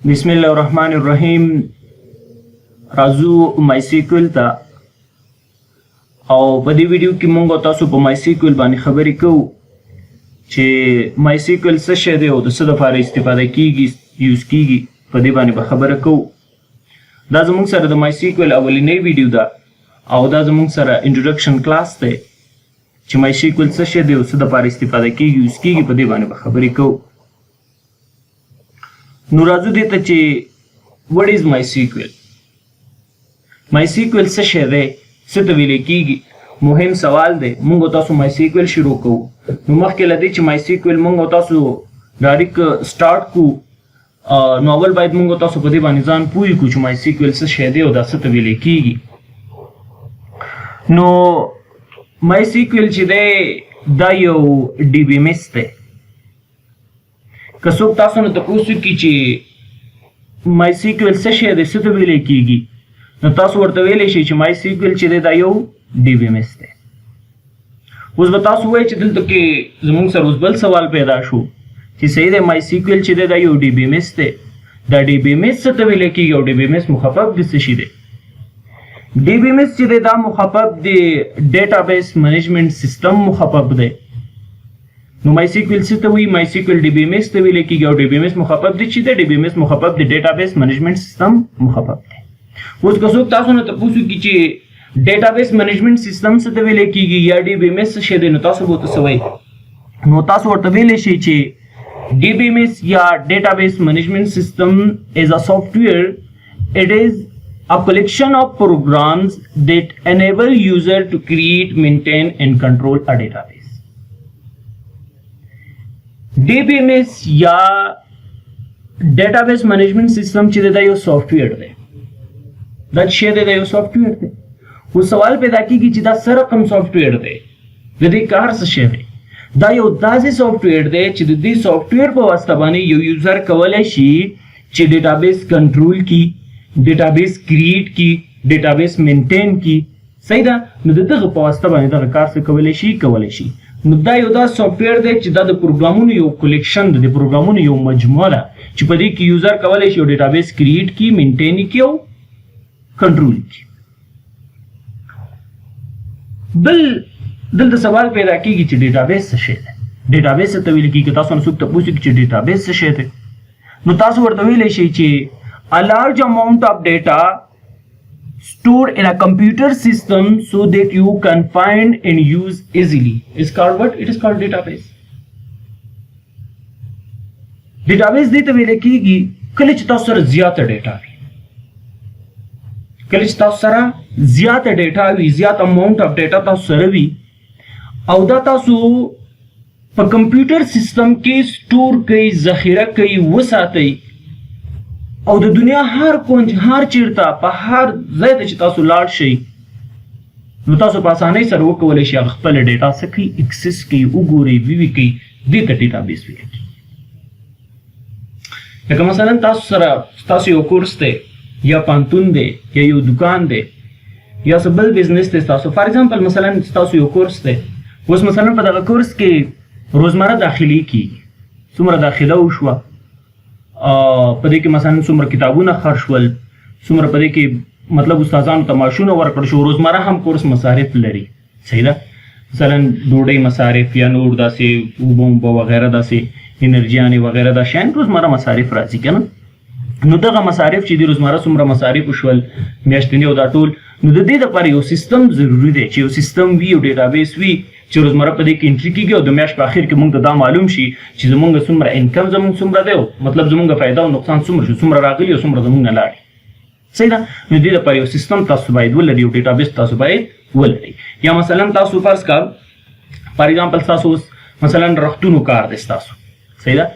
बिस्मिल्लाहिर्रहमानिर्रहीम। राजू माइसिक्वल ता او په دې ویډیو کې موږ تاسو په مایسیکوال باندې خبرې کوو چې مایسیکوال څه شی دی او د څه لپاره استفاده کیږي یوز کیږي په دې باندې به خبره کوو. دا زموږ سره د مایسیکوال اولنی ویډیو ده او دا زموږ سره انټروډکشن کلاس دی چې مایسیکوال څه شی دی او څه لپاره استفاده کیږي یوز کیږي په دې باندې به خبرې کوو. نو راځو دې ته چې what is MySQL. MySQL څه شی دی، څه ته ویل کیږي؟ مهم سوال دی. موږ تاسو MySQL شروع کوو. نو مخکې له دې چې MySQL موږ تاسو ډایرکټ سٹارټ کوو نو اول باید موږ تاسو په دې باندې ځان پوه کړو چې MySQL څه شی دی او دا څه ته ویل کیږي. نو MySQL چې دی دا یو DBMS دی. که څوک تاسو نه تپوس وکړي چې MySQL څه شی دی، څه ته ویل کیږي، نو تاسو ورته ویلی شئ چې MySQL چې دی دا یو DBMS دی. اوس به تاسو وایئ چې دلته کې زموږ سره اوس بل سوال پیدا شو چې صحیح دی MySQL چې دی دا یو DBMS دی. دا DBMS څه ته ویل کیږي او DBMS مخفف د څه شي دی؟ DBMS چې دی دا مخفف د ډیټابیس منیجمنټ سیستم مخفف دی. نو MySQL څه ته وایي؟ MySQL DBMS ته ویل کیږي او DBMS مخفف دی چې دی DBMS مخفف د ډیټابیس منیجمنټ سیستم مخفف دی. اوس که څوک تاسو نه تپوس وکړي چې ډیټابیس منیجمنټ سیستم څه ته ویل کیږي یا DBMS څه شی دی، نو تاسو به ورته څه وایئ؟ نو تاسو ورته ویلی شئ چې DBMS یا ډیټابیس منیجمنټ سیستم is a software. It is a collection of programs that enable user to create, maintain and control a database. DBMS یا ډیټابیس منیجمنټ سیستم چې دا یو سافټویر دی. دا شی دی دا یو سافټویر دی. خو سوال پیدا کیږي چې دا څه رقم سافټویر دی، د دې کار څه شی دی؟ دا یو داسې سافټویر دی چې د دې سافټویر په واسطه باندې یو یوزر کولی شي چې ډیټابیس کنټرول کی، ډیټابیس کریټ کی، ډیټابیس مینټین کی. صحیح ده؟ نو د دغه په واسطه باندې دغه کار څه کولی شي. نو دا یو داسې سافټویر دی چې دا د پروګرامونو یو کلیکشن دی، د پروګرامونو یو مجموعه ده چې په دې کې یوزر کولی شي یو ډیټابیس کریټ کی، مینټین کی او کنټرول کی. بل دلته سوال پیدا کیږي چې ډیټابیس څه شی دی؟ ډیټابیس څه ته ویل کیږي؟ تاسو نه څوک تپوس وکړي چې ډیټابیس څه شی دی، نو تاسو ورته ویلی شئ چې a large amount of data stored in a computer system so that you can find and use easily is called what? It is called database. Database دې ته ویل کیږي کله چې تاسو سره زیاته ډیټا وي، کله چې تاسو سره زیاته ډیټا وي، زیات اماونټ اف ډیټا تاسو سره وي او دا تاسو په کمپیوټر سیستم کې سٹور کوي، ذخیره کوي، وساتئ او د دنیا هر کونج، هر چیرته، په هر ځای ته چې تاسو لاړ شئ نو تاسو په اسانۍ سره وکولی شئ هغه خپله ډیټا څه کوي، اکسس کوي، وګورئ، ویوي کوي. دې ته ډیټابیس ویل کېږي. لکه مثلا تاسو سره ستاسو یو کورس دی یا پانتون دی یا یو دکان دی یا څه بل بزنس دی ستاسو. فار ایگزامپل مثلا ستاسو یو کورس دی، اوس مثلا په دغه کورس کې روزمره داخلي کېږي، څومره داخله وشوه، په دې کې مثلا څومره کتابونه خرج شول، څومره په دې کې مطلب استادانو ته معاشونه ورکړل شو. روزمره هم کورس مصارف لري. صحیح ده؟ مثلا ډوډۍ مصارف یا نور داسې اوبه وغیره، داسې انرژیانې وغیره، دا شیان روزمره مصارف راځي که نه؟ نو دغه مصارف چې دي روزمره څومره مصارف وشول، میاشتني او دا ټول، نو د دې لپاره یو سیستم ضروري دی چې یو سیستم وي، یو ډیټابیس وي چې روزمره په دې کې انټري کېږي او د میاشت په اخر کې موږ ته دا معلوم شي چې زموږ څومره انکم زموږ څومره دی، مطلب زموږ فایده او نقصان څومره شو، څومره راغلي او څومره زموږ نه لاړې. صحیح ده؟ نو دې لپاره یو سیستم تاسو باید ولرئ، یو ډیټابیس تاسو باید ولرئ. یا مثلا تاسو فرض کړه فار ایگزامپل تاسو اوس مثلا رختونو کار دی ستاسو. صحیح ده؟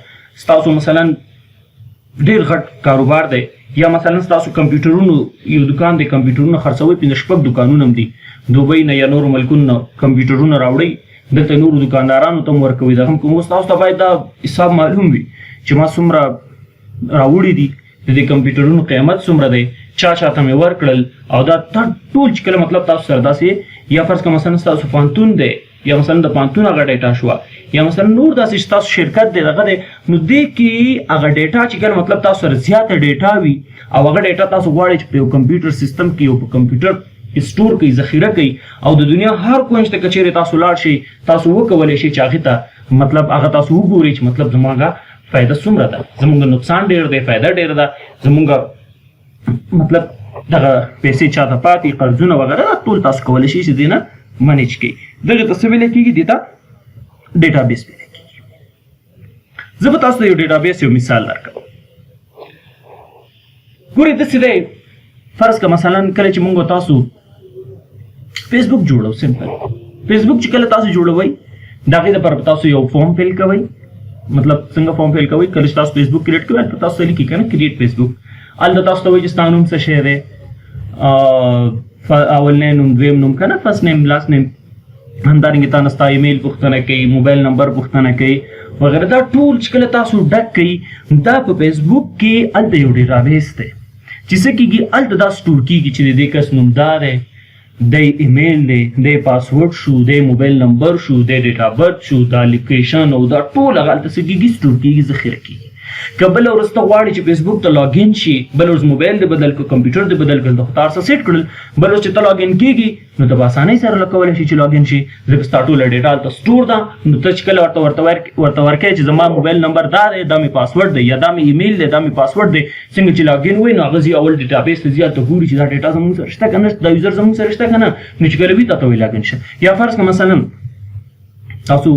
ستاسو مثلا ډېر غټ کاروبار دی یا مثلا ستاسو کمپیوټرونو یو دکان دی، کمپیوټرونه خرڅوئ، 5-6 دکانونه هم دي، دوبۍ نه یا نورو ملکونو نه کمپیوټرونه راوړئ، دلته نورو دکاندارانو ته هم ورکوئ. دغه هم کوم اوس تاسو ته باید دا حساب معلوم وي چې ما څومره راوړي دي، د دې کمپیوټرونو قیمت څومره دی، چا چاته مې ورکړل، او دا ټول چې کله مطلب تاسو سره داسې یا فرض کړه مثلا ستاسو پوهنتون دی یا مثلا د پانتون هغه ډیټا شو یا مثلا نور داسې تاسو شرکت دی دغه نو دې کې هغه ډیټا چې کله مطلب تاسو سره زیاته ډیټا وي او هغه ډیټا تاسو غواړئ چې په کمپیوټر سیستم کې او په کمپیوټر سٹور کوي ذخیره کوي او د دنیا هر کونج ته کچېره تاسو لاړ شي تاسو وکولای شي چې هغه ته مطلب هغه تاسو وګورئ چې مطلب زموږه فائدہ څومره ده زموږ نقصان ډیر دی فائدہ ډیر ده زموږ مطلب دغه پیسې چاته پاتې قرضونه وغیرہ ټول تاسو کولای شئ چې دینه منیج کړئ دغه تاسو ویل کېږي دیتا ډیټابیس ویل کېږي زه به تاسو ته یو ډیټابیس یو مثال درکړم ګورئ داسې دی فرض که مثلا کله چې موږ تاسو فیسبوک جوړو سمپل فیسبوک چې کله تاسو جوړوئ د هغې دپاره تاسو یو فارم فیل کوئ مطلب څنګه فارم فیل کوئ کله چې تاسو فیسبوک کریټ کوئ هلته تاسو ته لیکي که نه کریټ فیسبوک هلته تاسو ته وایي چې ستا نوم څه شی دی اولنی نوم دویم نوم که نه فرست نیم لاست نیم همدارنګې تا نه ستا ایمیل پوښتنه کوي موبایل نمبر پوښتنه کوي وغیره دا ټول چې کله تاسو ډک کوئ دا په فیسبوک کې هلته یو ډیټابیس دی چې څه کېږي هلته دا سټور کېږي چې د دې کس نوم دا دی دی ایمیل دی دی پاسورډ شو دی موبایل نمبر شو دی ډیټ اف برث شو دا لوکیشن او دا ټول هغه هلته څه کېږي سټور کېږي ذخیره کېږي که بله ورځ ته غواړې چې فیسبوک ته لاګین شي بله ورځ موبایل دې بدل کړو کمپیوټر دې بدل کړل د خو تار څه سیټ کړل بله ورځ چې ته لاګین کېږي نو ته به اسانۍ سره کولی شي چې لاګین شي ځکه ستا ټوله ډیټا هلته سټور ده نو ته چې کله ورته ورکوې چې زما موبایل نمبر دا دی دا مې پاسورډ دی یا دا مې ایمیل دی دا مې پاسورډ دی څنګه چې لاګین وایي نو هغه ځي اول ډیټابیس ته ځي هلته ګوري چې دا ډیټا زموږ سره شته که نه دا یوزر زموږ سره شته که نه نو چې کله وي تا ته وایي لاګین شه یا فرض که مثلا تاسو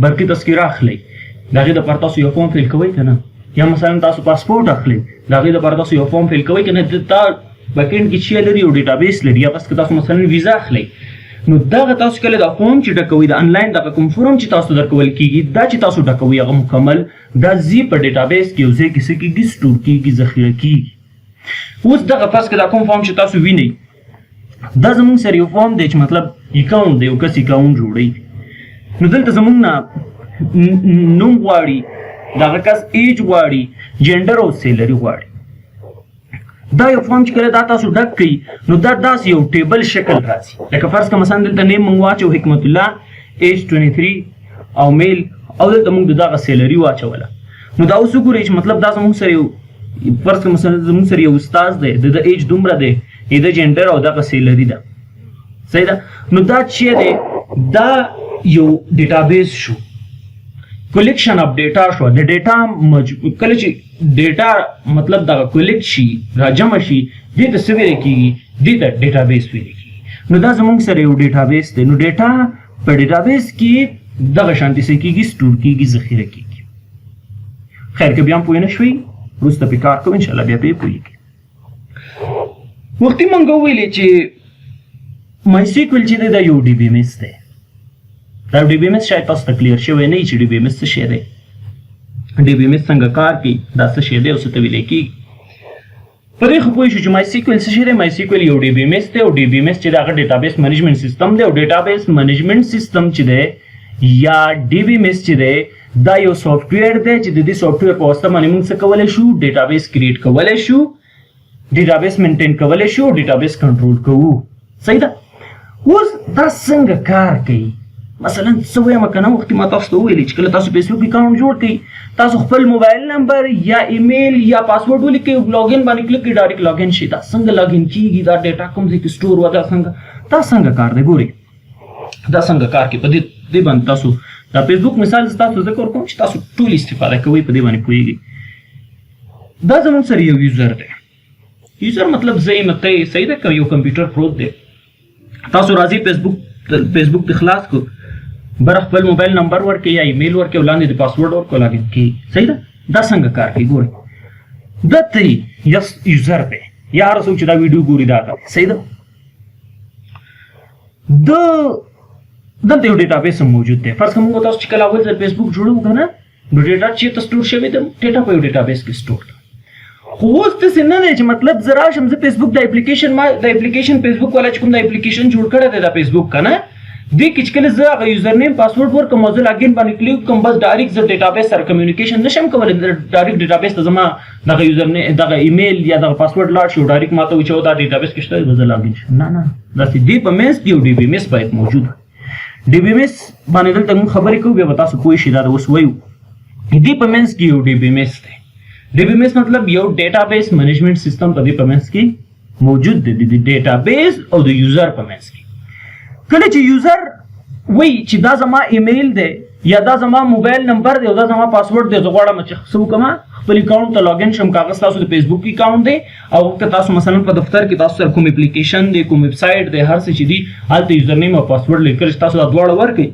برقي تذکره اخلئ د هغې دپاره تاسو یو فارم فیل کوئ که نه یا مثلا تاسو پاسپورټ اخلئ د هغې دپاره تاسو یو فارم فیل کوئ که نه تا بکینډ کې چې لري یو ډیټابیس لري یا بس که تاسو مثلا ویزا اخلئ نو دغه تاسو کله دا فارم چې ډکوئ د انلاین دغه کوم فارم چې تاسو درکول کېږي دا چې تاسو ډکوئ هغه مکمل دا ځي په ډیټابیس کې یو ځای کې څه کېږي سټور کېږي ذخیره کېږي اوس دغه فرض که دا کوم فارم چې تاسو وینئ دا زموږ سره یو فارم دی چې مطلب اکاونټ دی یو کس اکاونټ جوړوي نو دلته زموږ نه نوم غواړي دغه کس ایج غواړي جنډر او سیلري غواړي دا یو فارم چې کله دا تاسو ډک کړئ نو دا داسې یو ټیبل شکل راځي لکه فرض که مثلا دلته نیم موږ واچو حکمت الله ایج 23 او میل او دلته موږ د دغه سیلري واچوله نو دا اوس وګورئ چې مطلب دا زموږ سره یو فرض که مثلا زموږ سره یو استاد دی د ایج دومره دی د جنډر او دغه سیلري ده صحیح ده نو دا چې دی دا یو ډیټابیس شو کلیکشن اف ډیټا شو د ډیټا کله چې ډیټا مطلب دغه کلیکټ شي راجمع شي دې ته څه ویل کېږي دې ته ډیټابیس ویل کېږي نو دا زموږ سره یو ډیټابیس دی نو ډیټا په ډیټابیس کې دغه شانتي څه کېږي سټور کېږي ذخیره کېږي خیر که بیا هم پوه نه شوئ وروسته پرې کار کوو انشاءالله بیا پرې پوهېږئ وختي موږ وویلې چې مای سیکول چې دی دا یو ډي بي ایم ایس دی دا ډي بي ایم ایس شاید تاسو ته کلیر شوی نه وي چې ډي بي ایم ایس څه شی دی ډي بي ایم ایس څنګه کار کوي دا څه شی دی او څه ته ویلی کېږي په دې خو پوه شو چې مای سیکول څه شی دی مای سیکول یو ډي بي ایم ایس دی او ډي بي ایم ایس چې دی هغه ډیټابیس منیجمنټ سیستم دی او ډیټابیس منیجمنټ سیستم چې دی یا ډي بي ایم ایس چې دی دا یو سافټویر دی چې د دې سافټویر په واسطه باندې موږ څه کولی شو ډیټابیس کریټ کولی شو ډیټابیس مینټین کولی شو ډیټابیس کنټرول کوو صحیح ده اوس دا څنګه کار کوي مثلا څه وایم که نه وختې ما تاسو ته وویلې چې کله تاسو فیسبوک اکاونټ جوړ کړئ تاسو خپل موبایل نمبر یا ایمیل یا پاسورډ ولیکئ لاګین باندې کلیک کړئ ډایرکټ لاګین شي دا څنګه لاګین کېږي دا ډیټا کوم ځای کې سټور وه دا څنګه کار دی ګورئ دا څنګه کار کوي په دې باندې تاسو دا فیسبوک مثال زه تاسو ذکر کوم چې تاسو ټول استفاده کوئ په دې باندې پوهېږئ دا زموږ سره یو یوزر دی یوزر مطلب زه یم ته یې صحیح ده که یو کمپیوټر پروت دی تاسو راځئ فیسبوک ته خلاص کړو بر خپل موبایل نمبر ورکړئ یا ایمیل ورکړئ او لاندې د پاسورډ ورکړو لاګین کړئ صحیح ده دا څنګه کار کوي ګورئ دلته یس یوزر دی یا هر څوک چې دا ویډیو ګوري دا کوي صحیح ده دلته یو ډیټابیس هم موجود دی فرض که موږ تاسو چې کله اول ځل فیسبوک جوړوو که نه نو ډیټا چېرته سټور شوی ده ډیټا په یو ډیټابیس کې سټور ده خو اوس داسې نه دی چې مطلب زه راشم زه فیسبوک د اپلیکیشن فیسبوک والا چې کوم د اپلیکیشن جوړ کړی دی دا فیسبوک که نه دې کې چې کله زه هغه یوزر نیم پاسورډ ورکړم او زه لاګین باندې کلیک کوم بس ډایرکټ زه ډیټابیس سره کمیونیکیشن نشم کولی ډایرکټ ډیټابیس ته زما دغه یوزر نیم دغه ایمیل یا دغه پاسورډ لاړ شي او ډایرکټ ما ته وایي چې دا ډیټابیس کې شته به زه لاګین شم نه داسې دې په منځ کې یو ډي بي ایم ایس باید موجود وي ډي بي ام اس باندې دلته موږ خبرې کوو بیا به تاسو پوه شئ دا د اوس وایو دې په منځ کې یو ډي بي ام اس دی. ډي بي ام اس مطلب یو ډیټابیس مینجمنټ سیستم په دې په منځ کې موجود دی د ډیټابیس او د یوزر په منځ کې. کله چې یوزر وایي چې دا زما ایمیل دی یا دا زما موبایل نمبر دی او دا زما پاسورډ دی، زه غواړم چې څه وکړم خپل اکاونټ ته لاګین شم. کاغذ تاسو د فیسبوک اکاونټ دی او که تاسو مثلا په دفتر کې تاسو سره کوم اپلیکیشن دی کوم ویب سایټ دی هر څه چې دی هلته یوزر نیم او پاسورډ لیکل چې تاسو دا دواړه ورکړئ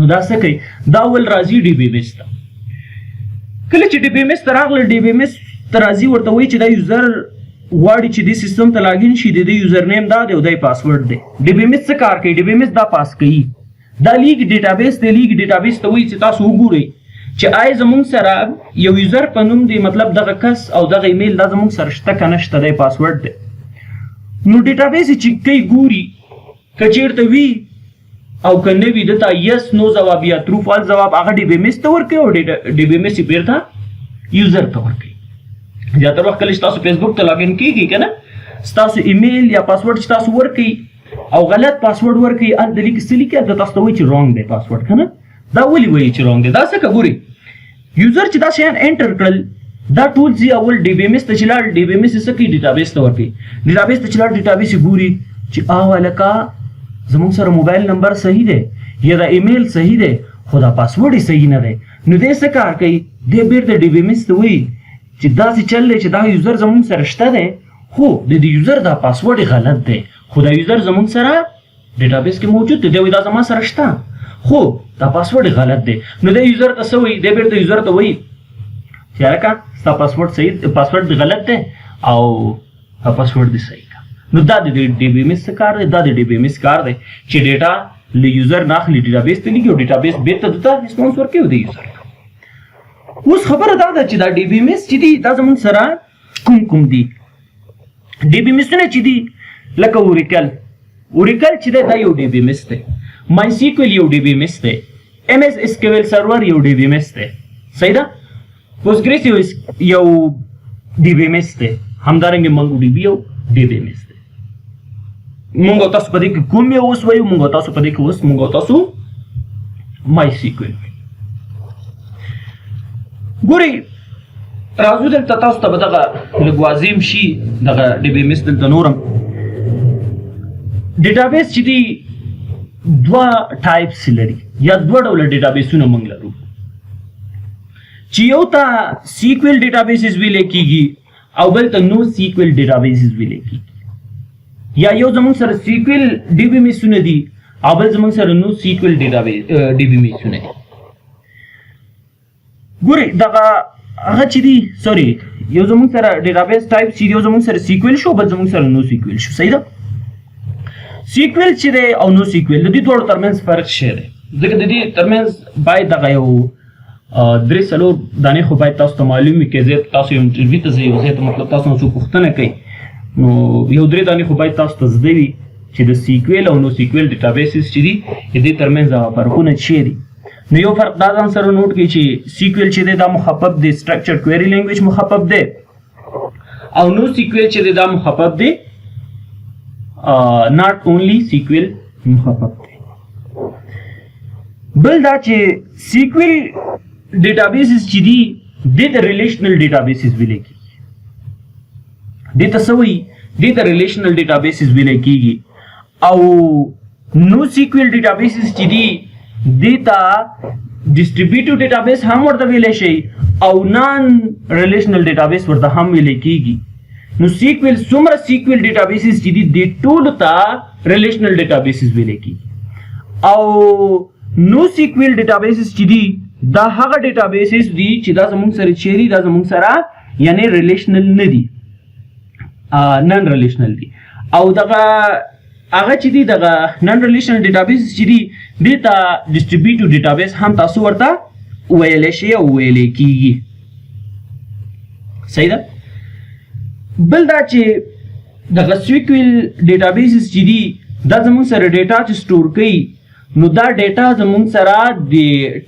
نو دا څه کوي دا ول راځي ډي بي ام اس ته. کله چې ډي بي ام اس ته راغله ډي بي ام اس ته راځي ورته وایي چې دا یوزر غواړي چې دې سیستم ته لاګین شي د دې یوزر نیم دا دی او دا پاسورډ دی. ډي بي ام اس څه کار کوي؟ ډي بي ام اس دا پاس کوي دا لیګ ډیټابیس دی. لیګ ډیټابیس ته وایي چې تاسو وګورئ چې آیا زموږ سره یو یوزر په نوم دی مطلب دغه کس او دغه ایمیل دا زموږ سره شته که نشته دی پاسورډ دی. نو ډیټابیس چې کوي ګوري که چېرته وي او که نه وي دته یس نو ځواب یا ترو فال ځواب هغه ډي بي ام اس ته ورکوي او ډي بي ام اس یې بیرته یوزر ته ورکوي. زیاتره وخت کله چې تاسو فیسبوک ته لاګین کېږئ که نه ستاسو ایمیل یا پاسورډ چې تاسو ورکوي او غلط پاسورډ ورکوي هلته لیکي څه لیکي هلته تاسو ته وایي چې رانګ دی پاسورډ که نه. دا ولې وایي چې رانګ دی؟ دا څه که ګورئ یوزر چې دا شیان انټر کړل دا ټول ځي اول ډي بي ام اس ته چې لاړ ډي بي ام اس یې څه کوي ډیټابیس ته ورکوي. ډیټابیس ته چې لاړ ډیټابیس یې ګوري چې هلکه زموږ سره موبایل نمبر صحیح دی یا دا ایمیل صحیح دی خو دا پاسورډ یې صحیح نه دی. نو دی څه کار کوي؟ دی بیرته ډي بي ام اس ته وایي چې داسې چل دی چې دا یوزر زموږ سره شته دی خو د دې یوزر دا پاسورډ یې غلط دی خو دا یوزر زموږ سره ډیټابیس کې موجود دی. دی وایي دا زما سره شته خو دا پاسورډ غلط دی. نو دی یوزر ته څه وایي؟ دی بیرته یوزر ته وایي چې هلکه ستا پاسورډ صحیح پاسورډ غلط دی او پاسورډ دې صحیح کړه. نو دا د ډي بي ام اس څه کار دی؟ دا د ډي بي ام اس کار دی چې ډیټا له یوزر نه اخلي ډیټابیس ته لیکي او ډیټابیس بیرته دته ریسپانس ورکوي د یوزر ته. اوس خبره دا ده چې دا ډي بي ام اس چې دي دا زموږ سره کوم دي؟ ډي بي ام اسونه چې دي لکه اوریکل چې دی دا یو ډي بي ام اس دی. مای سیکویل یو ډي بي ام اس دی. ام اس اس کیو ایل سرور یو ډي بي ام اس دی. صحیح ده؟ پوسټګریس یو ډي بي ام اس دی. همدارنګه منګو ډي بي یو ډي بي ام اس دی. مونږ او تاسو په دې کې کوم یو اوس وایو؟ مونږ او تاسو په دې کې اوس مونږ او تاسو مای سیکویل. ګورئ راځو دلته تاسو ته به دغه لږ واضح شي دغه ډي بي ام اس دلته نورم ډیټابیس چې دي دوه ټایپس لري یا دوه ډوله ډیټابیسونه موږ لرو چې یو ته سیکویل ډیټابیسز ویلی کېږي او بل ته نو سیکویل ډیټابیسز ویلی کېږي. یا یو زموږ سره سیکویل ډي بي ام اسونه دي او بل زموږ سره نو سیکویل ډي بي ام اسونه دي. ګورئ دغه هغه چې دي سوري یو زموږ سره ډیټابیس ټایپ چې یو زموږ سره سیکویل شو بل زموږ سره نو سیکویل شو. صحیح ده؟ سیکویل چې دی او نو سیکویل د دې دواړو ترمنځ فرق شی دی ځکه د دې ترمنځ باید دغه یو درې څلور دانې خو باید تاسو ته معلوم وي که زه تاسو یو انټرویو ته ځئ یو ځای ته مطلب تاسو نه څوک پوښتنه کوي نو یو درې دانې خو باید تاسو ته زده وي چې د سیکویل او نو سیکویل ډیټابیسز چې دي د دې ترمنځ هغه فرقونه څه دي. نو یو فرق دا ځان سره نوٹ کړئ چې سیکویل چې دی دا مخفف دی سټرکچر کویری لینګویج مخفف دی او نو سیکویل چې دی دا مخفف دی not only SQL مخفف دی. بل دا چې سیکویل ډیټابیسز چې دي دې ته ریلیشنل ډیټابیسز ویلی کېږي. دې ته څه وایي؟ دې ته ریلیشنل ډیټابیسز ویلی کېږي او نو سیکویل ډیټابیسز چې دي دې ته ډسټریبیوټیو ډیټابیس هم ورته ویلی شي او نان ریلیشنل ډیټابیس ورته هم ویلی کېږي. نو سیکویل څومره سیکویل ډیټابیسز چې دي دې ټولو ته ریلیشنل ډیټابیسز ویلی کېږي او نو سیکویل ډیټابیسز چې دي دا هغه ډیټابیسز دي چې دا زموږ سره چیرې دا زموږ سره یعنی ریلیشنل نه دي نن ریلیشنل دي او دغه هغه چې دي دغه نن ریلیشنل ډیټابیسز چې دي دې ته ډسټریبیوټیو ډیټابیس هم تاسو ورته ویلی شي او ویلی کېږي. صحیح ده؟ بل دا چې دغه سیکویل ډیټابیسز چې دي دا زموږ سره ډیټا چې سټور کوي نو دا ډیټا زموږ سره د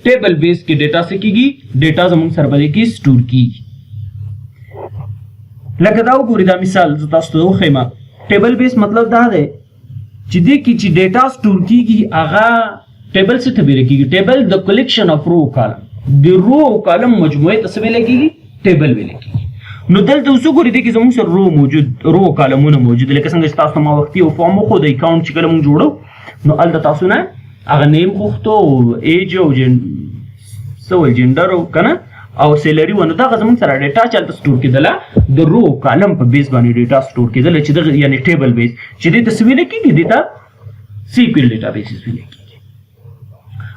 ټیبل بیس کې ډیټا څه کېږي ډیټا زموږ سره په دې کې سټور کېږي. لکه دا وګورئ دا مثال زه تاسو ته وښیم. ټیبل بیس مطلب دا دی چې دې کې چې ډیټا سټور کېږي هغه ټیبل څه ته ویل کیږي؟ ټیبل د کلیکشن اف رو کالم، د رو کالم مجموعه ته څه ویل کیږي؟ ټیبل ویل کیږي. نو دلته اوس وګورئ دې کې زموږ سره رو موجود، رو کالمونه موجود، لکه څنګه چې تاسو ما وختي او فارم خو د اکاونټ چې کله موږ جوړو نو الته تاسو نه هغه نیم غوښتو، ایج او سوال جندر او کنه او سیلری ونه دا زموږ سره ډیټا چلته سٹور کېدله د رو کالم په بیس باندې ډیټا سٹور کېدله چې د یعنی ټیبل بیس چې دې ته ویل کېږي دې ته سیکوئل ډیټابیس ویل کېږي.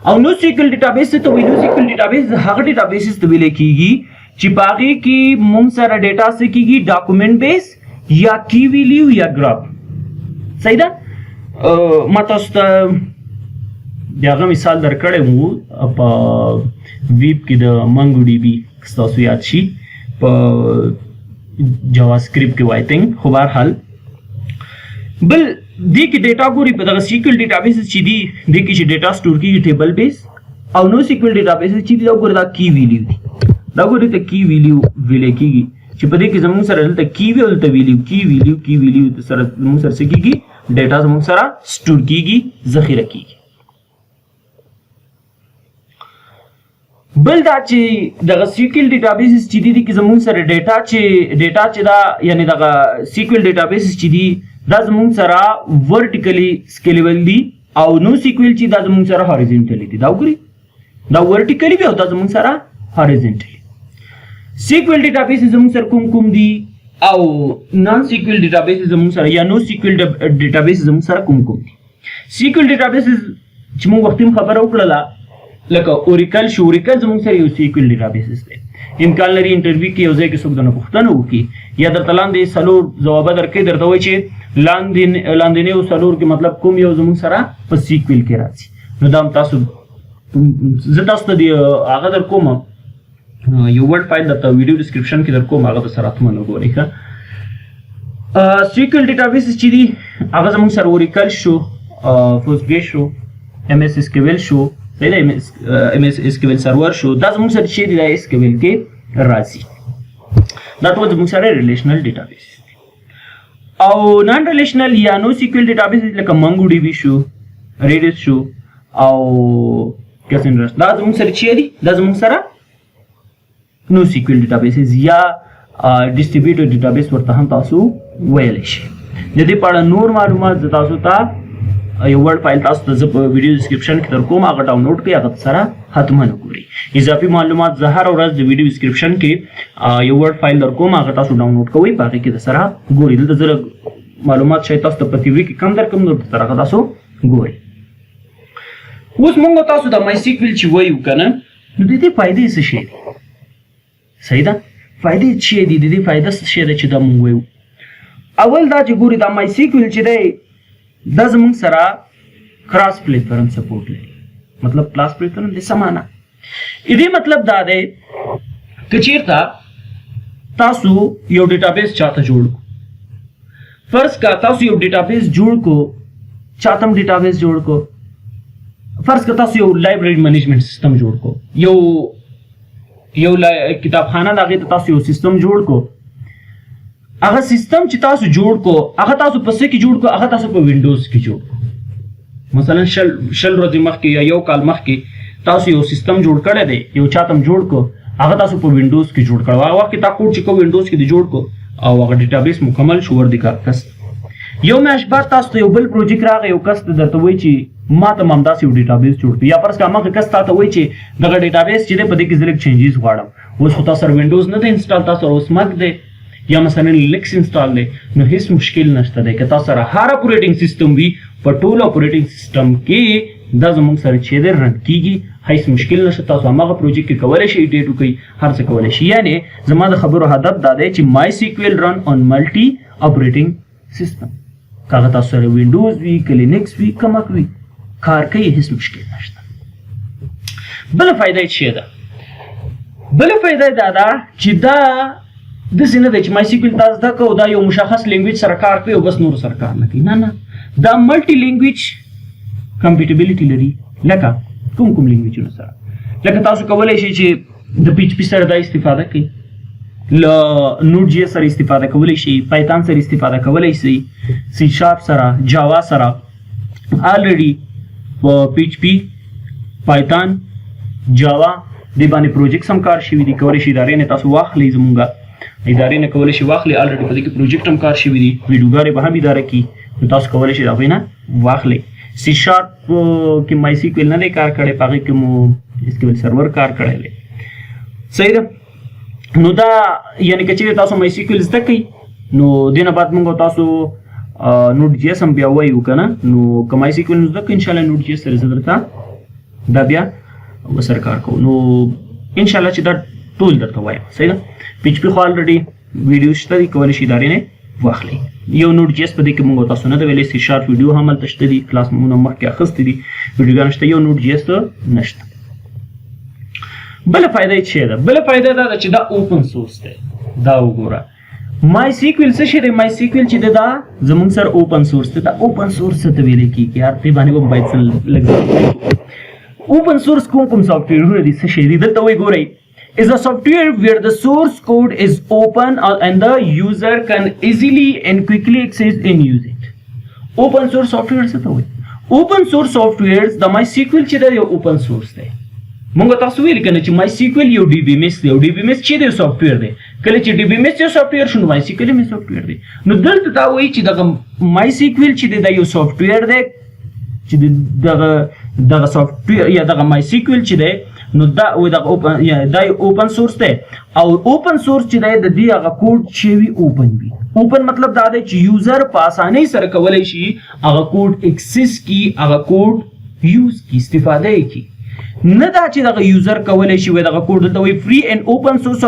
او نو سیکوئل ډیټابیس ته ویل سیکوئل ډیټابیس هغه ډیټابیس ته ویل کېږي چې باغی کې مونږ سره ډیټا څه کېږي؟ ډاکومنٹ بیس یا کی ویلیو یا ګراف. صحیح ده؟ ما تاسو ته د هغه مثال درکړی وو په ویب کې د منګو ډي بي، تاسو یاد شي په جاوا سکرپټ کې وای تھنک. خو بهرحال بل دې کې ډیټا ګوري په دغه سیکوئل ډیټابیس چې دي دې کې چې ډیټا سٹور کېږي ټیبل بیس، او نو سیکوئل ډیټابیس چې دي دا ګوري دا کی ویلیو دي، دا ګوري ته کی ویلیو ویل کېږي چې په دې کې زموږ سره دلته کی وی او دلته ویلیو کی ویلیو سره زموږ سره څه کېږي؟ ډیټا زموږ سره سٹور کېږي، ذخیره کېږي. بل دا چې دغه سیکوئل ډیټابیس چې دي کې زموږ سره ډیټا چې دا یعنی دغه سیکوئل ډیټابیس چې دي دا زموږ سره ورټیکلی سکیلیبل دي، او نو سیکوئل چې دا زموږ سره هوریزونټلی دي. دا وګورئ دا ورټیکلی وي او دا زموږ سره هوریزونټلی. سیکوئل ډیټابیس زموږ سره کوم دي او نان سیکوئل ډیټابیس زموږ سره یا نو سیکوئل ډیټابیس زموږ سره کوم دي؟ سیکوئل ډیټابیس چې موږ وختي خبره وکړله لکه اوریکل شو، اوریکل زموږ سره یو سیکوئل ډیټابیس دی. امکان لري انټرویو کې یو ځای کې څوک درنه پوښتنه وکړي یا درته لاندې څلور ځواب درکړي، درته وایي چې لاندې او څلور کې مطلب کوم یو زموږ سره په سیکوئل کې راځي. نو دا تاسو زه تاسو ته هغه در کوم یو ورډ فایل درته ویډیو ډسکرپشن کې در کوم، هغه به سره اتمنه وګورئ. سیکوئل ډیټابیس چې دي هغه زموږ سره اوریکل شو، پوسټ شو، ایم ایس اس کیو ایل شو، ایم ایس اس کیو ایل سرور شو، دا زموږ سره چې دی دا اس کیو ایل کې راځي. دا ټول زموږ سره ریلیشنل ډیټابیس او نان ریلیشنل یا نو سیکوئل ډیټابیس لکه منګو ډي بي شو، ریډس شو او کسندرس، دا زموږ سره چې دی دا زموږ سره نو سیکوئل ډیټابیس یا ډیسټریبیوټډ ډیټابیس ورته هم تاسو ویلی شئ. د دې په اړه نور معلومات زه تاسو ته یو ورډ فایل تاسو ته زه په ویډیو ډسکرپشن کې در کوم، هغه ډاونلوډ کړئ، هغه سره حتما وګورئ. اضافي معلومات زه هره ورځ د ویډیو ډسکرپشن کې یو ورډ فایل در کوم، هغه تاسو ډاونلوډ کوئ، په هغې کې د سره ګورئ. دلته زه معلومات شاید تاسو ته په تیوري کې کم در کوم، نو سره هغه تاسو ګورئ. اوس موږ تاسو ته مای سیکوئل چې وایو که نه، نو د دې فایدې څه شی دي؟ صحیح ده؟ فایدې څه دي؟ د دې فایده څه شی ده چې دا موږ وایو؟ اول دا چې ګورئ دا مای سیکوئل چې دی دا زموږ سره کراس پلیټفارم سپورټ لري. مطلب کراس پلیټفارم د څه معنا؟ دې مطلب دا دی که چېرته تاسو یو ډیټابیس چاته جوړ کړو، فرض کا تاسو یو ډیټابیس جوړ کړو، چاته هم ډیټابیس جوړ کړو، فرض کا تاسو یو لایبرری مینجمنٹ سیستم جوړ کړو، یو کتابخانه د هغې ته تاسو یو سیستم جوړ کړو. هغه سیستم چې تاسو جوړ کړو هغه تاسو په څه کې جوړ کړو؟ هغه تاسو په وینډوز کې جوړ کړو. مثلا شل ورځې مخکې یا یو کال مخکې تاسو یو سیستم جوړ کړی دی، یو چاته هم جوړ کړو، هغه تاسو په وینډوز کې جوړ کړو. هغه وخت کې تا کوډ چې کوم وینډوز کې دی جوړ کړو او هغه ډیټابیس مکمل شو. ور دي کس یو میاشت بعد تاسو ته یو بل پروجیکټ راغی، یو کس درته وایي چې ما ته هم همداسې یو ډیټابیس جوړ کړي، یا فرض کړه هغه کس تا ته وایي چې دغه ډیټابیس چې دی په دې کې زه لږ چینجز غواړم. اوس خو تاسو سره وینډوز نه دی انسټال، تاسو سره اوس مک دی یا مثلا لینکس انسټال دی، نو هیڅ مشکل نشته دی. که تاسو سره هر اپریټنګ سیستم وي، په ټولو اپریټنګ سیستم کې دا زموږ سره چې دی رن کېږي، هیڅ مشکل نشته. تاسو هماغه پروجیکټ کې کولی شئ ایډیټ وکړئ، هر څه کولی شئ. یعنې زما د خبرو هدف دا دی چې مای سیکوئل رن آن ملټي اپریټنګ سیستم. که هغه تاسو سره وینډوز وي، که لینکس وي، که مک وي، کار کوي، هیڅ مشکل نشته. بله فایده یې څه ده؟ بله فایده دا ده چې دا داسې نه دی چې مای سیکوئل تا زده کړو دا یو مشخص لینګویج سره کار کوي او بس نور سره کار نه کوي. نه، دا ملټي لینګویج کمپیټیبلیټي لري. لکه کوم لینګویجونه سره؟ لکه تاسو کولی شئ چې د پی ایچ پی سره دا استفاده کوئ، له نوډ جی ایس سره استفاده کولی شئ، پایتان سره استفاده کولی شئ، سی شارپ سره، جاوا سره. آلریډي په پی ایچ پی پایتان جاوا د باندې پروجیکټ هم کار شوی دي کولای شي ادارې نه تاسو واخلئ زمونږه ادارې نه کولای شي واخلئ الریډي په دې کې پروجیکټ هم کار شوی دي ویډیوګانې به هم اداره کی نو تاسو کولای شي دا نه واخلئ سی شارپ کې مای سیکوئل نه کار کړي پاره کې مو اسکیول سرور کار کړي صحیح ده نو دا یعنی چې تاسو مای سیکوئل زده کړئ نو دینه بعد موږ تاسو نوټ جی اس هم بیا وایو کنه نو کمای سیکوئل زده کړئ ان شاء الله نوټ جی اس سره درته دا بیا وسر کار کوو نو ان شاء الله چې دا ټول درته وایم صحیح ده پی ایچ پی خو الریډي ویډیو شته دي کولای شي ادارې نه واخلئ یو نوټ جی اس په دې کې موږ تاسو نه د ویلې سی شارپ ویډیو هم هلته شته دي کلاس مونږ مخکې اخیستې دي ویډیوګانې شته یو نوټ جی اس نشته بله فایده یې څه ده بله فایده دا ده چې دا اوپن سورس دی دا وګوره مای سیکوئل څه شی دی مای سیکوئل چې دی دا زموږ سره اوپن سورس دی دا اوپن سورس څه ته ویلی کېږي یار دې باندې به باید څه لږ اوپن سورس کوم سافټویرونه دي څه شی دي دلته وایي ګورئ is a software where the source code is open and the user can easily and quickly access and use it. Open source software څه ته وایي open source software د MySQL چې دی یو open source دی مونږ تاسو ویل کنه چې MySQL یو DBMS دی او DBMS چې دی سافټویر دی کله چې DBMS یو سافټویر شنو MySQL هم سافټویر دی نو دلته دا وایي چې دغه MySQL چې دی دا یو سافټویر دی چې دغه سافټویر یا دغه MySQL چې دی نو دا و دا اوپن سورس دی او اوپن سورس چې دی د دې هغه کوډ چې وي اوپن وي اوپن مطلب دا دی چې یوزر په اسانۍ سره کولی شي هغه کوډ اکسس کی هغه کوډ یوز کی استفاده یې کی نه دا چې دغه یوزر کولی شي دغه کوډ دلته وایي فري اینڈ اوپن سورس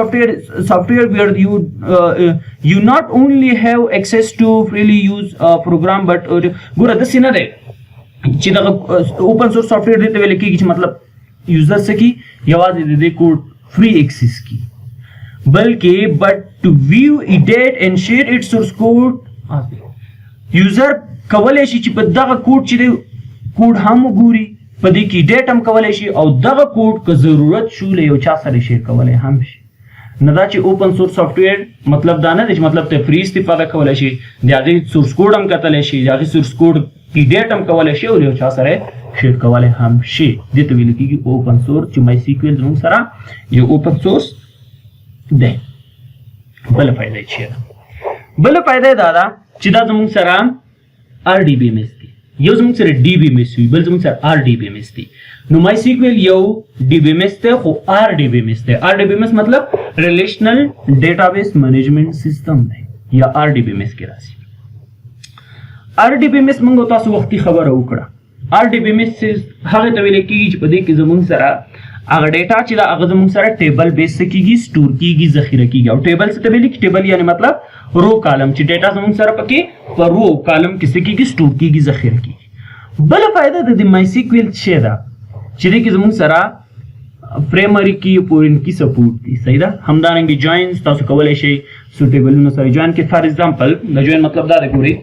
سافټویر ویر یو ناٹ اونلی هیو ایکسس ټو فریلی یوز پروګرام بټ ګوره داسې نه دی چې دغه اوپن سورس سافټویر دې ته ویل کېږي چې مطلب یوزر سے کی یوازې د دې کوډ فری ایکسس کی بلکې بٹ ټو ویو ایډیټ اینڈ شیر اټ سورس کوډ یوزر کولی شي چې په دغه کوډ چې دی کوډ هم وګوري په دې کې ایډیټ هم کولی شي او دغه کوډ که ضرورت شو له یو چا سره شیر کولی هم شي نه دا چې اوپن سورس سافټویر مطلب دا نه دی چې مطلب ته فری استفاده کولی شي د هغې سورس کوډ هم کتلی شي د هغې سورس کوډ ایډیټ هم کولی شي او له یو چا سره شیر کولی هم شي دې ته ویل کېږي اوپن سورس چې MySQL زموږ سره یو اوپن سورس دی بله فایده یې څه ده بله فایده یې دا ده چې دا زموږ سره RDBMS دی یو زموږ سره DBMS وي بل زموږ سره RDBMS دی نو MySQL یو DBMS دی خو RDBMS دی RDBMS مطلب ریلیشنل ډیټابیس مینجمنټ سیستم دی یا RDBMS کې راځي RDBMS موږ تاسو وختي خبره وکړه RDBMS هغه ته ویل کېږي چې په دې کې زموږ سره هغه ډیټا چې دا هغه زموږ سره ټیبل بیس څه کېږي سټور کېږي ذخیره کېږي او ټیبل څه ته ویل کېږي ټیبل یعنی مطلب رو کالم چې ډیټا زموږ سره پکې په رو کالم کې څه کېږي سټور کېږي ذخیره کېږي بله فایده د MySQL څه ده چې دې کې زموږ سره پرایمري کی پورین کی سپورټ دي صحیح ده همدارنګه جوینز تاسو کولی شئ سوټیبلونو سره جوین کې فار ایگزامپل د جوین مطلب دا دی ګورئ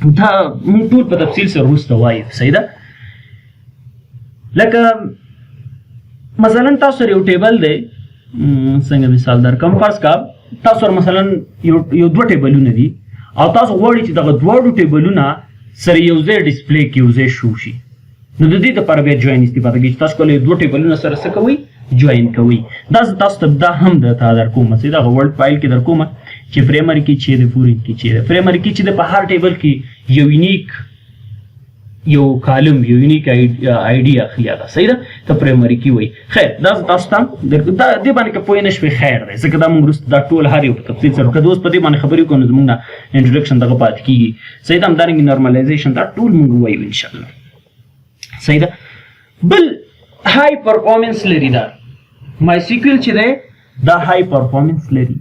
دا موږ ټول په تفصیل سره وروسته وایو صحیح ده لکه مثلا تاسو سره یو ټیبل دی څنګه مثال درکړم فرض کا تاسو سره مثلا یو دوه ټیبلونه دي او تاسو غواړئ چې دغه دواړو ټیبلونه سره یو ځای ډسپلی کې یو ځای شو شي نو د دې دپاره بیا جوین استفاده کوي چې تاسو کولی دوه ټیبلونه سره څه کوئ جوین کوئ دا زه تاسو ته دا هم درته درکومه چې دغه ورډ فایل کې درکومه چې پرایمري کې چې دی فورین کې چې دی پرایمري کې چې دی په هر ټیبل کې یو یونیک یو کالم یو یونیک آی ډي اخلي هغه صحیح ده ته پرایمري کې وایي خیر دا زه تاسو ته دې باندې که پوه نه شوې خیر دی ځکه دا موږ وروسته دا ټول هر یو په تفصیل سره که اوس په دې باندې خبرې وکړو نو زموږ نه انټروډکشن دغه پاتې کېږي صحیح ده همدارنګې نارملایزیشن دا ټول موږ وایو انشاءالله صحیح ده بل های پرفارمنس لري دا MySQL چې دی دا های پرفارمنس لري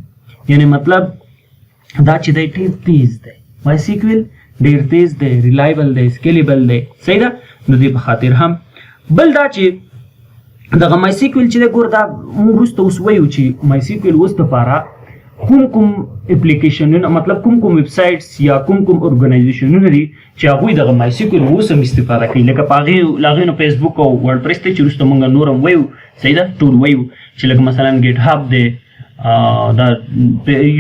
یعنی مطلب دا چې دی ډېر تیز دی MySQL ډېر تیز دی ریلایبل دی سکیلیبل دی صحیح ده نو دې په خاطر هم بل دا چې دغه MySQL چې دی ګوره دا موږ وروسته اوس وایو چې MySQL اوس دپاره کوم اپلیکیشنونه مطلب کوم ویب سایټس یا کوم ارګنایزیشنونه دي چې هغوی دغه MySQL اوس هم استفاده کوي لکه په هغې نو فیسبوک او ورډپریس دی چې وروسته موږ نور هم وایو صحیح ده ټول وایو چې لکه مثلا ګیټ هب دی دا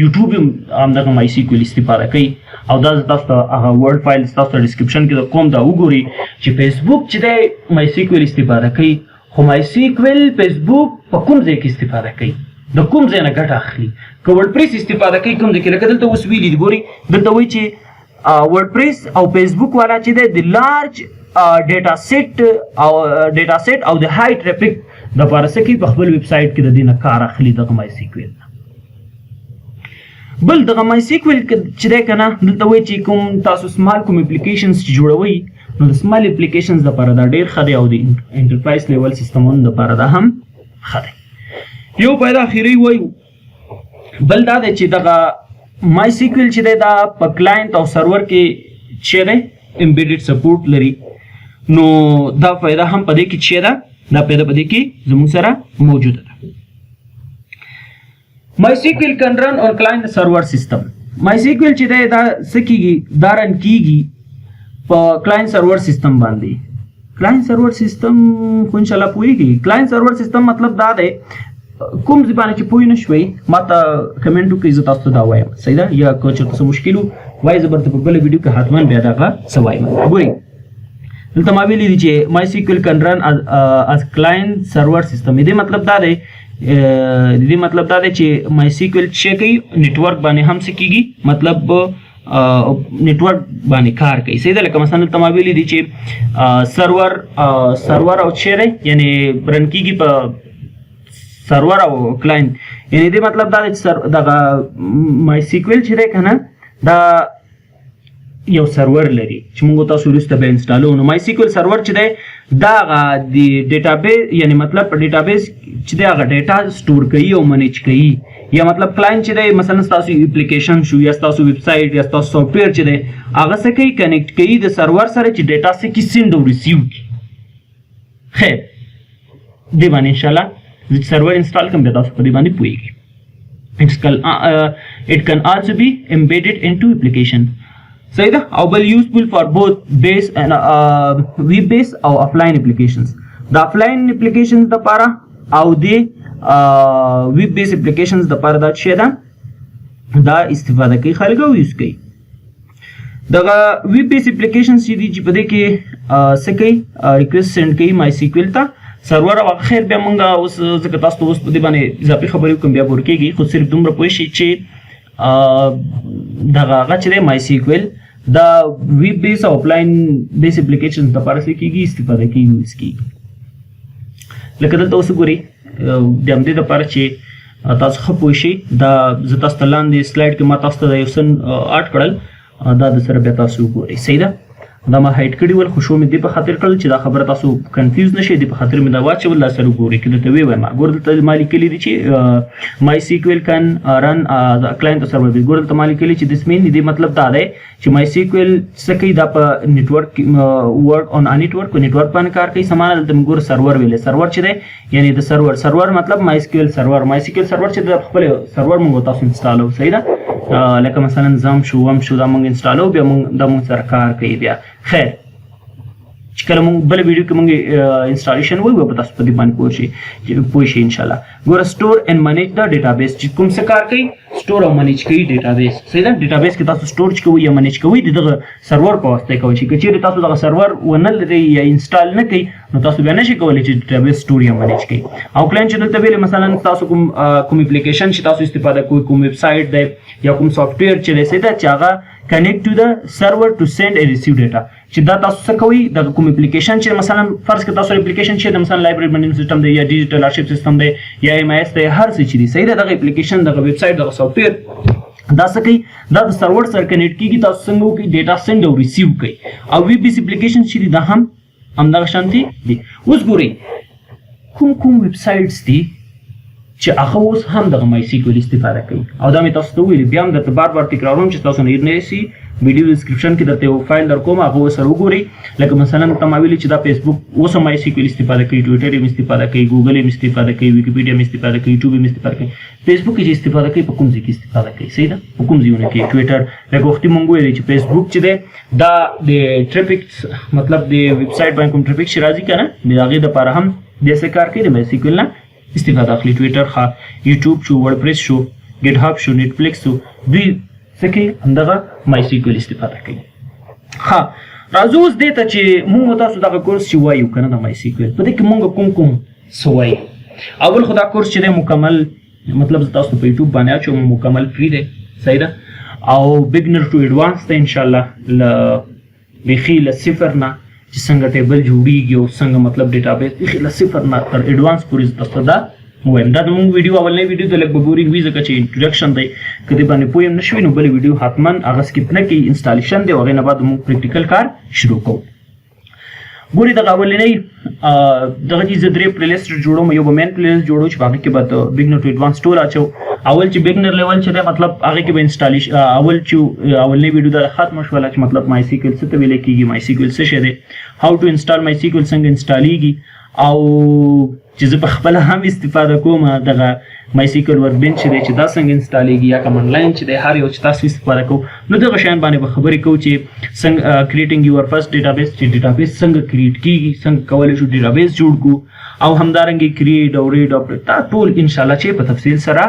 یوټیوب هم همدغه MySQL استفاده کوي او دا تاسو ته هغه ورډ فایل تاسو ته ډسکرپشن کې کوم دا وګورئ چې فیسبوک چې دی MySQL استفاده کوي خو مای سیکوال فیسبوک په کوم ځای کې استفاده کوي د کوم ځای نه ګټه اخلي که ورډپریس استفاده کوي کوم ځای کې لکه دلته اوس ویلي دي ګوري دلته وایي چې ورډپریس او فیسبوک والا چې دی د لارج ډیټا سیټ او د هائی ټریفک دپاره څه کوي په خپل ویب سایټ کې د دې نه کار اخلي دغه مای سیکوال بل دغه مای سیکوال چې دی که نه دلته وایي چې کوم تاسو سمال کوم اپلیکیشنز چې جوړوئ نو د سمال اپلیکیشنز دپاره دا ډېر ښه دی او د انټرپرایز لیول سیسټمونو دپاره دا هم ښه دی یو پیدا اخیری وایو بل دا دی چې دغه مای سیکوال چې دی دا په کلاینټ او سرور کې چې دی امبیډډ سپورټ لري نو دا پیدا هم په دې کې چې ده دا پیدا په دې کې زموږ سره موجوده ده MySQL can run on client server system. MySQL چې دی دا څه کیږي دا رن کیږي په کلاینټ سرور سیستم باندې کلاینټ سرور سیستم خو ان شاء الله پوهیږي کلاینټ سرور سیستم مطلب دا دی کوم ځای باندې چې پوه نه شوئ ما ته کمنټ وکړئ زه تاسو ته دا وایم صحیح ده یا که چېرته څه مشکل وایي زه برته په بله ویډیو کې حتما بیا دغه څه وایم ګورئ دلته ما ویلي دي چې MySQL can run as client server system دې مطلب دا دی دې مطلب دا دی چې MySQL چې کوي نیټورک باندې هم څه کیږي مطلب نیټورک باندې کار کوي صحیح ده لکه مثلا دلته ما ویلي دي چې سرور او چې دی یعنی رن کیږي په سرور او کلاینټ یعنی دې مطلب دا دی چې دغه MySQL چې دی که نه دا یو سرور لري چې موږ تاسو وروسته به انسټالو نو MySQL سرور چې دی دا هغه د ډیټابیس یعنی مطلب په ډیټابیس چې دی هغه ډیټا سټور کوي او منیج کوي یا مطلب کلاینټ چې دی مثلا ستاسو اپلیکیشن شو یا ستاسو ویب سایټ یا ستاسو سافټویر چې دی هغه څه کوي کنیکټ کوي د سرور سره چې ډیټا څه کوي سینډ او ریسیو کوي خیر دې باندې انشاءالله زه چې سرور انسټال کوم بیا تاسو په دې باندې پوهیږئ it can also be embedded into application صحیح ده او بل یوزفul for both base and web based او offline applications د offline applications دپاره او د web based applications دپاره دا څه ده دا استفاده کوي خلک او یوز کوي دغه web based applications چې دي چې په دې کې څه کوي ریکویسټ سینډ کوي MySQL ته سرور او خیر بیا مونږ اوس ځکه تاسو ته اوس په دې باندې اضافي خبرې کوم بیا پور کېږي خو صرف دومره پوه شئ چې دغه هغه چې دی MySQL دا ویب بیس او اپلاین بیس اپلیکیشنز دپاره څه کېږي استفاده کېږي یوز کېږي لکه دلته اوس وګورئ د همدې دپاره چې تاسو ښه پوه شئ دا زه تاسو ته لاندې سلایډ کې ما تاسو ته دا یو څه اډ کړل دا د سره بیا تاسو وګورئ صحیح ده دا ما هایډ کړي ول خو شو مې دې په خاطر کړل چې دا خبره تاسو کنفیوز نشئ دې په خاطر مې دا واچول دا سره وګورئ که درته ویې وایم ګوره دلته ما لیکلي دي چې MySQL can run client او server ګوره دلته ما لیکلي چې this mean دې مطلب دا دی چې MySQL څه کوي دا په نیټورک ورک آن نیټورک نیټورک باندې کار کوي سمانه دلته موږ ګوره سرور ویلې سرور چې دی یعنی د سرور مطلب MySQL سرور چې د خپل سرور موږ تاسو انسټالو صحیح ده لکه مثلا زم شو وم شو دا موږ انسټالو بیا موږ دا موږ سره کار کوي بیا خیر چې کله موږ بل ویډیو کې موږ انسټالیشن وایو په تاسو په دې باندې پوه شئ انشاءالله ګوره سټور اینډ منیج د ډیټابیس چې کوم څه کار کوي سټور او منیج کوي ډیټابیس صحیح ده ډیټابیس کې تاسو سټور چې کوئ یا منیج کوئ د دغه سرور په واسطه کوئ چې که چیرې تاسو دغه سرور ونه لرئ یا انسټال نه کوئ نو تاسو بیا نشئ کولی چې ډیټابیس سټور یا منیج کوئ او کلاینټ چې دلته ویلې مثلا تاسو کوم اپلیکیشن چې تاسو استفاده کوئ کوم ویب سایټ دی یا کوم سافټویر چې دی صحیح ده چې هغه connect to the server to send and receive data چې دا تاسو څه کوئ د کوم اپلیکیشن چې مثلا فرض کړئ تاسو اپلیکیشن چې د مثلا لایبرری منیجمنټ سیستم دی یا ډیجیټل ارشیو سیستم دی یا MIS دی هر څه چې دی صحیح ده دغه اپلیکیشن دغه ویب سایټ دغه سافټویر دا څه کوي دا د سرور سره کنیکټ کیږي تاسو څنګه وکړئ ډیټا سینډ او ریسیو کوي او ویب بیس اپلیکیشن چې دی دا هم همدغه شانتي دي اوس ګورئ کوم ویب سایټس دي چې هغه اوس هم دغه MySQL استفاده کوي او دا مې تاسو ته ویلي بیا هم درته بار بار تکراروم چې تاسو نه رسي ویډیو ډسکرپشن کې درته یو فایل در کوم هغه سره وګورئ لکه مثلا ته ما ویلي چې دا فیسبوک اوس هم MySQL استفاده کوي ټویټر یې استفاده کوي ګوګل یې استفاده کوي ویکیپیډیا یې استفاده کوي یوټیوب یې استفاده کوي فیسبوک یې استفاده کوي په کوم ځای کې استفاده کوي صحیح ده په کوم ځایونه کې ټویټر لکه وختي مونږ ویلي چې فیسبوک چې دی دا د ټریفیک مطلب د ویب سایټ باندې کوم ټریفیک چې راځي که نه د هغې دپاره هم داسې کار کوي د MySQL نه استفاده اخلي ټویټر ښه یوټیوب شو ورډپریس شو ګیټ هب شو نیټفلیکس شو دوی څه کوي همدغه MySQL استفاده کوي ښه راځو اوس دې ته چې موږ تاسو دغه کورس چې وایو که نه د مای سیکویل په دې کې موږ کوم څه وایو. اول خو دا کورس چې دی مکمل مطلب زه تاسو په یوټیوب باندې اچوم مکمل فری دی صحیح ده او بګنر ټو ایډوانس دی انشاءالله له بیخي له صفر نه چې څنګه ټیبل جوړیږي او څنګه مطلب ډیټابیس بیخي له صفر نه تر ایډوانس پورې زه تاسو ته دا وایم. دا زموږ ویډیو اولنۍ ویډیو د لږ به بورینګ وي ځکه چې انټروډکشن دی که دې باندې پوه یم نه شوي نو بلې ویډیو حتما هغه سکپ نه کوي انسټالیشن دی او هغې نه بعد موږ پریکټیکل کار شروع کوو. ګورې دغه اولنۍ دغه چې زه درې پلیلیسټ جوړوم یو به مین پلیلیسټ جوړو چې په هغې کې به د بګنر ټو ایډوانس ټول اچو. اول چې بګنر لیول چې دی مطلب هغې کې به انسټالیشن اول چې اولنۍ ویډیو دا ختمه شوله چې مطلب مای سیکویل څه ته ویلی کېږي مای سیکویل څه شی دی هاو ټو انسټال مای سیکویل څنګه انسټالیږي او چې زه په خپله هم استفاده کوم دغه مای سیکویل ورکبنچ چې دی چې دا څنګه انسټالیږي یا کمنډ لاین چې دی هر یو چې تاسو استفاده کوو نو دغه شیان باندې به خبرې کوو چې څنګه کریټینګ یور فرست ډیټابیس چې ډیټابیس څنګه کریټ کېږي څنګه کولی شو ډیټابیس جوړ کړو او همدارنګې کریټ او ریډ او دا ټول انشاءالله چې په تفصیل سره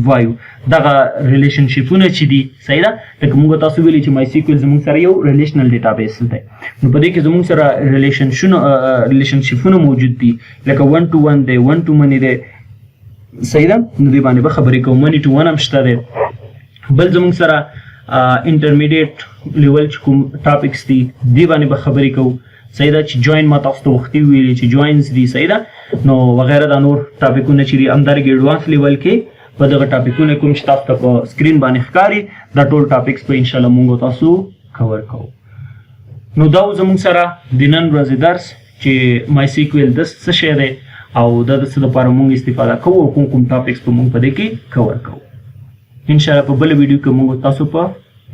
وایو. دغه ریلیشنشپونه چې دي صحیح ده لکه موږ تاسو ویلي چې مای سیکویل زموږ سره یو ریلیشنل ډیټابیس دی نو په دې کې زموږ سره ریلیشنشپونه موجود دي لکه 1 to 1 دی 1 to many دی صحیح ده نو دې باندې به خبرې کوو. منی to 1 هم شته دی. بل زموږ سره انټرمیډیټ لیول چې کوم ټاپکس دي دې باندې به خبرې کوو صحیح ده چې جوین ما تاسو ته وختي ویلي چې جوینز دي صحیح ده نو وغیره دا نور ټاپکونه چې دي همدارنګې ایډوانس لیول کې په دغه ټاپکونه کوم چې تاسو ته په سکرین باندې ښکاري دا ټول ټاپکس به انشاءالله موږ تاسو کور کوو. نو دا زموږ سره د نن ورځې درس چې مای سیکویل د څه شی دی او دا د څه لپاره موږ استفاده کوو او کوم ټاپکس به موږ په دې کې کور کوو. انشاءالله په بله ویډیو کې موږ تاسو په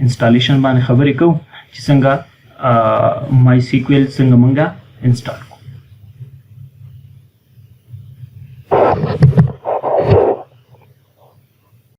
انسټالیشن باندې خبرې کوو چې څنګه مای سیکویل څنګه موږ انسټال کوو.